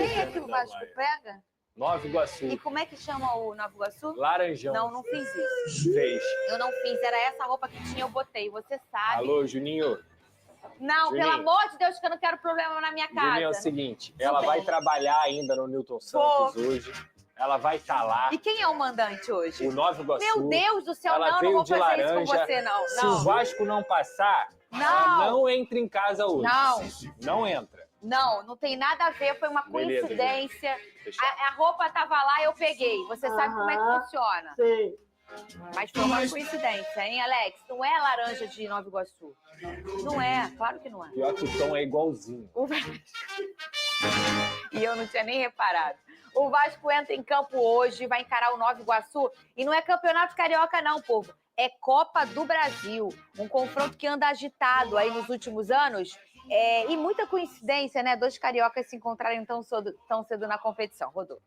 Quem é que o Vasco pega? Nova Iguaçu. E como é que chama o Nova Iguaçu? Laranjão. Não fiz isso. Fez. Eu não fiz, era essa roupa que tinha, eu botei, você sabe. Alô, Juninho. Não, Juninho. pelo amor de Deus, que eu não quero problema na minha casa. Juninho, é o seguinte, ela vai trabalhar ainda no Newton Santos hoje. Ela vai estar lá. E quem é o mandante hoje? O Nova Iguaçu. Meu Deus do céu, ela não veio vou de fazer laranja. isso com você, não. Se o Vasco não passar, ela não entra em casa hoje. Não entra. Não tem nada a ver, foi uma coincidência. A roupa tava lá, eu peguei. Você sabe como é que funciona. Sim. Mas foi uma coincidência, hein, Alex? Não é laranja de Nova Iguaçu. Não é, claro que não é. Pior que o tom é igualzinho. E eu não tinha nem reparado. O Vasco entra em campo hoje, vai encarar o Nova Iguaçu. E não é campeonato carioca não, povo. É Copa do Brasil. Um confronto que anda agitado aí nos últimos anos. E muita coincidência, né? Dois cariocas se encontrarem tão cedo na competição. Rodolfo.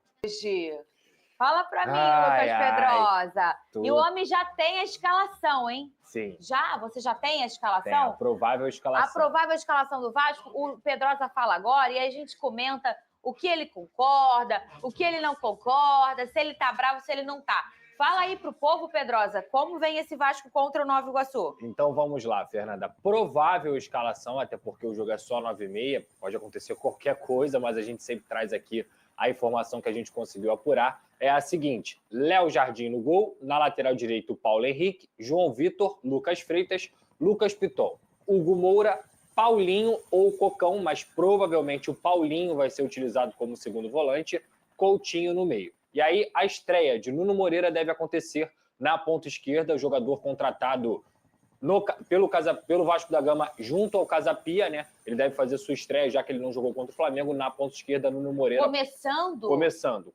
Fala pra mim, Lucas Pedrosa. E o homem já tem a escalação, hein? Sim. Você já tem a escalação? Tem a provável escalação. A provável escalação do Vasco, o Pedrosa fala agora, e aí a gente comenta o que ele concorda, o que ele não concorda, se ele tá bravo, se ele não tá. Fala aí pro povo, Pedrosa, como vem esse Vasco contra o Nova Iguaçu? Então vamos lá, Fernanda. Provável escalação, até porque o jogo é só 9h30, pode acontecer qualquer coisa, mas a gente sempre traz aqui a informação que a gente conseguiu apurar. É a seguinte: Léo Jardim no gol, na lateral direita o Paulo Henrique, João Vitor, Lucas Freitas, Lucas Piton, Hugo Moura, Paulinho ou Cocão, mas provavelmente o Paulinho vai ser utilizado como segundo volante, Coutinho no meio. E aí a estreia de Nuno Moreira deve acontecer na ponta esquerda, o jogador contratado pelo Vasco da Gama junto ao Casapia, né? Ele deve fazer sua estreia, já que ele não jogou contra o Flamengo, na ponta esquerda, Nuno Moreira. Começando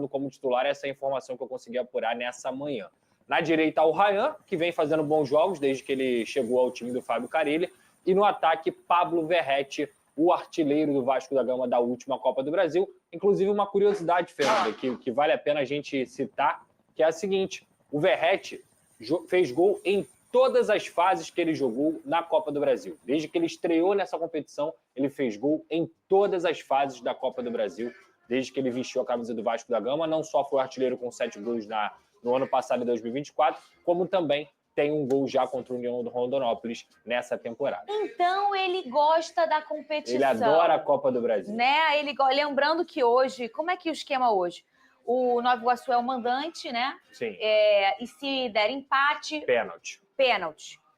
como titular, essa é a informação que eu consegui apurar nessa manhã. Na direita, o Ryan, que vem fazendo bons jogos desde que ele chegou ao time do Fábio Carille. E no ataque, Pablo Verratti, o artilheiro do Vasco da Gama da última Copa do Brasil. Inclusive, uma curiosidade, Fernanda, que vale a pena a gente citar, que é a seguinte: o Verratti fez gol em todas as fases que ele jogou na Copa do Brasil. Desde que ele estreou nessa competição, ele fez gol em todas as fases da Copa do Brasil, desde que ele vestiu a camisa do Vasco da Gama. Não só foi artilheiro com 7 gols no ano passado, em 2024, como também tem um gol já contra o União de Rondonópolis nessa temporada. Então ele gosta da competição. Ele adora a Copa do Brasil. Né? Lembrando que hoje, como é que é o esquema hoje? O Nova Iguaçu é o mandante, né? Sim. E se der empate... Pênalti.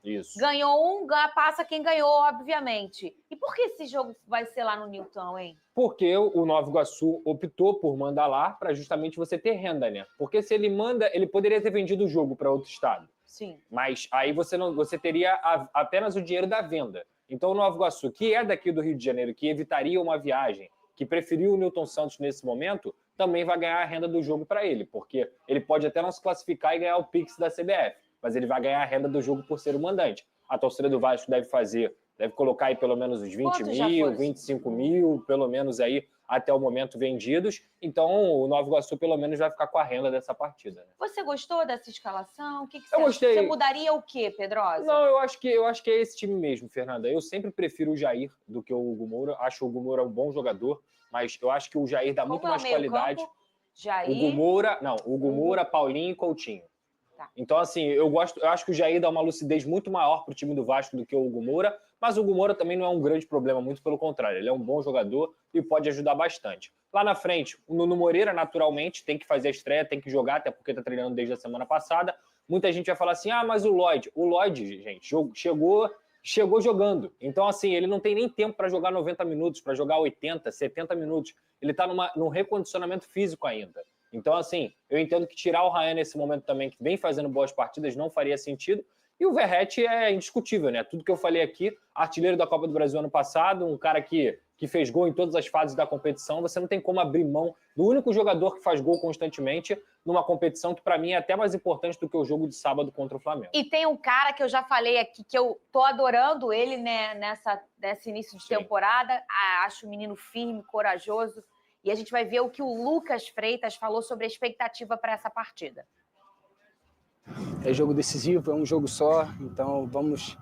Isso. Ganhou um, passa quem ganhou, obviamente. E por que esse jogo vai ser lá no Newton, hein? Porque o Nova Iguaçu optou por mandar lá para justamente você ter renda, né? Porque se ele manda, ele poderia ter vendido o jogo para outro estado. Sim. Mas aí você teria apenas o dinheiro da venda. Então o Nova Iguaçu, que é daqui do Rio de Janeiro, que evitaria uma viagem, que preferiu o Newton Santos nesse momento, também vai ganhar a renda do jogo para ele, porque ele pode até não se classificar e ganhar o Pix da CBF, mas ele vai ganhar a renda do jogo por ser o mandante. A torcida do Vasco deve colocar aí pelo menos uns 20 mil, 25 mil, pelo menos aí até o momento vendidos. Então o Nova Iguaçu pelo menos vai ficar com a renda dessa partida. Né? Você gostou dessa escalação? O que você gostei. Você mudaria o quê, Pedrosa? Não, eu acho que é esse time mesmo, Fernanda. Eu sempre prefiro o Jair do que o Hugo Moura. Acho o Hugo Moura um bom jogador, mas eu acho que o Jair dá muito mais qualidade. Jair... Hugo Moura, Paulinho e Coutinho. Tá. Então, assim, eu acho que o Jair dá uma lucidez muito maior para o time do Vasco do que o Hugo Moura, mas o Hugo Moura também não é um grande problema, muito pelo contrário, ele é um bom jogador e pode ajudar bastante. Lá na frente, o Nuno Moreira, naturalmente, tem que fazer a estreia, tem que jogar, até porque está treinando desde a semana passada. Muita gente vai falar assim, mas o Lloyd, gente, chegou jogando. Então, assim, ele não tem nem tempo para jogar 90 minutos, para jogar 80, 70 minutos. Ele está num recondicionamento físico ainda. Então, assim, eu entendo que tirar o Ryan nesse momento também, que vem fazendo boas partidas, não faria sentido. E o Verratti é indiscutível, né? Tudo que eu falei aqui, artilheiro da Copa do Brasil ano passado, um cara que fez gol em todas as fases da competição, você não tem como abrir mão do único jogador que faz gol constantemente numa competição que, para mim, é até mais importante do que o jogo de sábado contra o Flamengo. E tem um cara que eu já falei aqui, que eu tô adorando ele, né, nesse início de temporada. Acho um menino firme, corajoso. E a gente vai ver o que o Lucas Freitas falou sobre a expectativa para essa partida. É jogo decisivo, é um jogo só, então vamos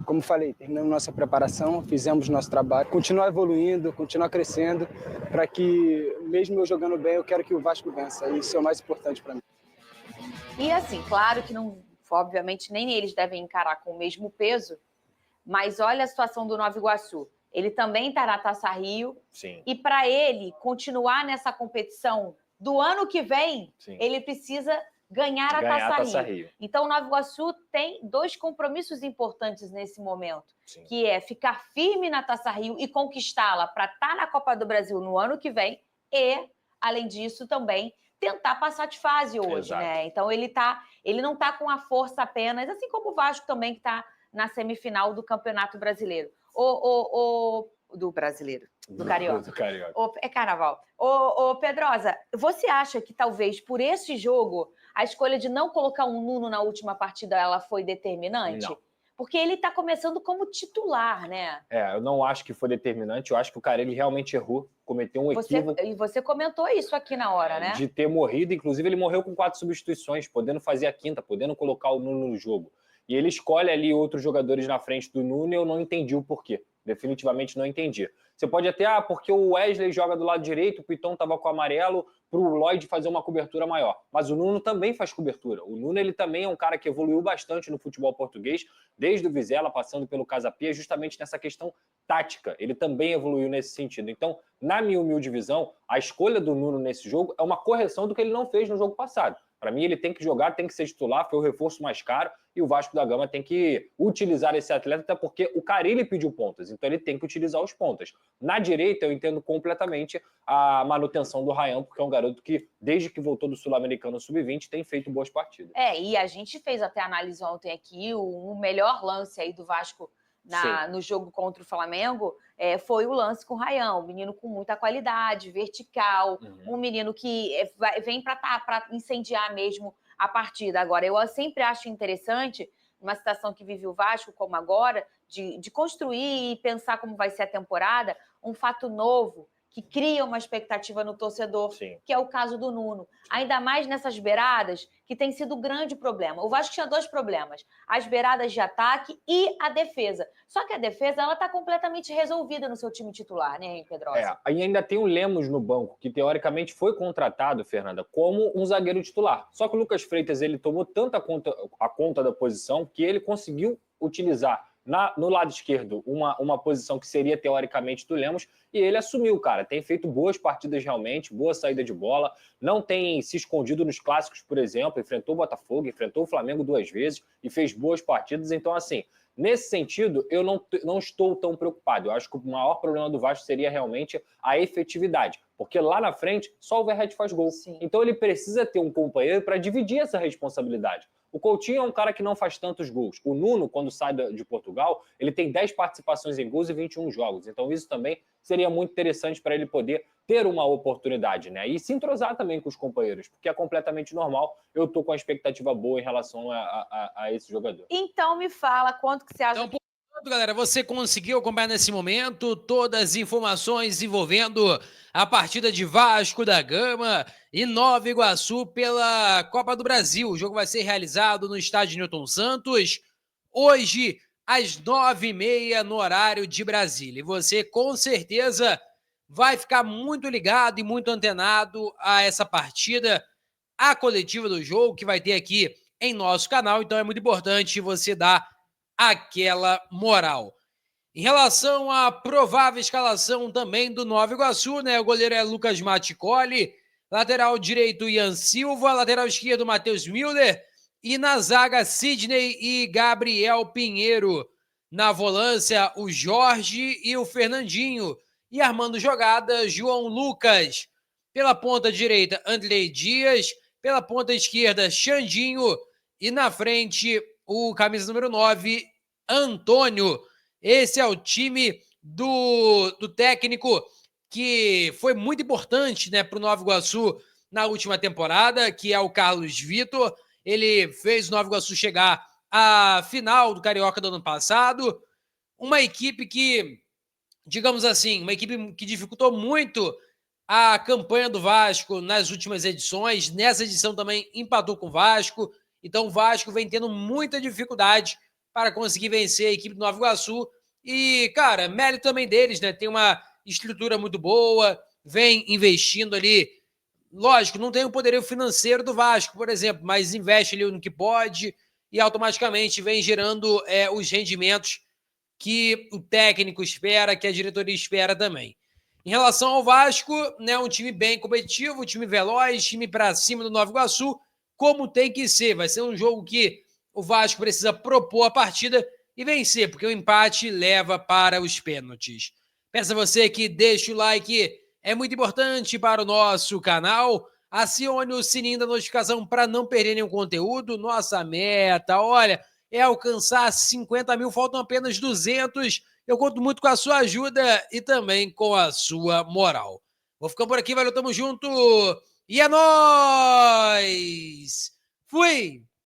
como falei, terminamos nossa preparação, fizemos nosso trabalho, continuar evoluindo, continuar crescendo, para que, mesmo eu jogando bem, eu quero que o Vasco vença. Isso é o mais importante para mim. E assim, claro que não, obviamente nem eles devem encarar com o mesmo peso, mas olha a situação do Nova Iguaçu. Ele também está na Taça Rio. Sim. E para ele continuar nessa competição do ano que vem, Sim. ele precisa ganhar a Taça Rio. Então, o Nova Iguaçu tem 2 compromissos importantes nesse momento, Sim. que é ficar firme na Taça Rio e conquistá-la para estar na Copa do Brasil no ano que vem e, além disso, também tentar passar de fase hoje, Exato. né? Então, ele não está com a força apenas, assim como o Vasco também, que está na semifinal do Campeonato Brasileiro. Do brasileiro, do Carioca. Do Carioca. É carnaval. Pedrosa, você acha que talvez por esse jogo a escolha de não colocar um Nuno na última partida ela foi determinante? Não. Porque ele está começando como titular, né? Eu não acho que foi determinante. Eu acho que o Carelli realmente errou, cometeu um equívoco. E você comentou isso aqui na hora, né? De ter morrido. Inclusive, ele morreu com 4 substituições, podendo fazer a quinta, podendo colocar o Nuno no jogo. E ele escolhe ali outros jogadores na frente do Nuno e eu não entendi o porquê. Definitivamente não entendi. Você pode até, porque o Wesley joga do lado direito, o Piton estava com o amarelo, para o Lloyd fazer uma cobertura maior. Mas o Nuno também faz cobertura. O Nuno ele também é um cara que evoluiu bastante no futebol português, desde o Vizela, passando pelo Casapia, justamente nessa questão tática. Ele também evoluiu nesse sentido. Então, na minha humilde visão, a escolha do Nuno nesse jogo é uma correção do que ele não fez no jogo passado. Para mim, ele tem que jogar, tem que ser titular, foi o reforço mais caro, e o Vasco da Gama tem que utilizar esse atleta, até porque o Carille pediu pontas, então ele tem que utilizar os pontas. Na direita, eu entendo completamente a manutenção do Ryan, porque é um garoto que, desde que voltou do Sul-Americano Sub-20, tem feito boas partidas. E a gente fez até análise ontem aqui, o melhor lance aí do Vasco no jogo contra o Flamengo foi o lance com o Ryan, um menino com muita qualidade, vertical, um menino que vem para incendiar mesmo a partida. Agora, eu sempre acho interessante, numa situação que vive o Vasco, como agora, de construir e pensar como vai ser a temporada, um fato novo, que cria uma expectativa no torcedor, que é o caso do Nuno. Ainda mais nessas beiradas, que tem sido um grande problema. O Vasco tinha 2 problemas, as beiradas de ataque e a defesa. Só que a defesa está completamente resolvida no seu time titular, né, Pedrosa? E ainda tem o Lemos no banco, que teoricamente foi contratado, Fernanda, como um zagueiro titular. Só que o Lucas Freitas ele tomou tanta conta da posição que ele conseguiu utilizar no lado esquerdo uma posição que seria teoricamente do Lemos, e ele assumiu, cara. Tem feito boas partidas realmente, boa saída de bola, não tem se escondido nos clássicos, por exemplo, enfrentou o Botafogo, enfrentou o Flamengo 2 vezes e fez boas partidas. Então, assim, nesse sentido, eu não estou tão preocupado. Eu acho que o maior problema do Vasco seria realmente a efetividade, porque lá na frente só o Verratti faz gol. Então ele precisa ter um companheiro para dividir essa responsabilidade. O Coutinho é um cara que não faz tantos gols. O Nuno, quando sai de Portugal, ele tem 10 participações em gols e 21 jogos. Então isso também seria muito interessante para ele poder ter uma oportunidade, né? E se entrosar também com os companheiros, porque é completamente normal. Eu estou com a expectativa boa em relação a esse jogador. Então me fala quanto que você acha... Então, portanto, galera, você conseguiu acompanhar nesse momento todas as informações envolvendo a partida de Vasco da Gama e Nova Iguaçu pela Copa do Brasil. O jogo vai ser realizado no estádio Newton Santos, hoje, às 9h30, no horário de Brasília. E você, com certeza, vai ficar muito ligado e muito antenado a essa partida, a coletiva do jogo, que vai ter aqui em nosso canal. Então é muito importante você dar aquela moral. Em relação à provável escalação também do Nova Iguaçu, né? O goleiro é Lucas Maticoli, lateral direito Ian Silva, lateral esquerdo Matheus Müller e na zaga Sidney e Gabriel Pinheiro. Na volância o Jorge e o Fernandinho e armando jogada João Lucas. Pela ponta direita Andrei Dias, pela ponta esquerda Xandinho e na frente o camisa número 9 Antônio. Esse é o time do técnico que foi muito importante, né, para o Nova Iguaçu na última temporada, que é o Carlos Vitor. Ele fez o Nova Iguaçu chegar à final do Carioca do ano passado. Uma equipe que, digamos assim, uma equipe que dificultou muito a campanha do Vasco nas últimas edições. Nessa edição também empatou com o Vasco. Então o Vasco vem tendo muita dificuldade para conseguir vencer a equipe do Nova Iguaçu. E, cara, mérito também deles, né? Tem uma estrutura muito boa, vem investindo ali. Lógico, não tem o poderio financeiro do Vasco, por exemplo, mas investe ali no que pode e automaticamente vem gerando os rendimentos que o técnico espera, que a diretoria espera também. Em relação ao Vasco, né, um time bem competitivo, um time veloz, time para cima do Nova Iguaçu, como tem que ser. Vai ser um jogo que o Vasco precisa propor a partida e vencer, porque o empate leva para os pênaltis. Peço a você que deixe o like, é muito importante para o nosso canal. Acione o sininho da notificação para não perder nenhum conteúdo. Nossa meta, olha, é alcançar 50 mil, faltam apenas 200. Eu conto muito com a sua ajuda e também com a sua moral. Vou ficando por aqui, valeu, tamo junto e é nóis! Fui!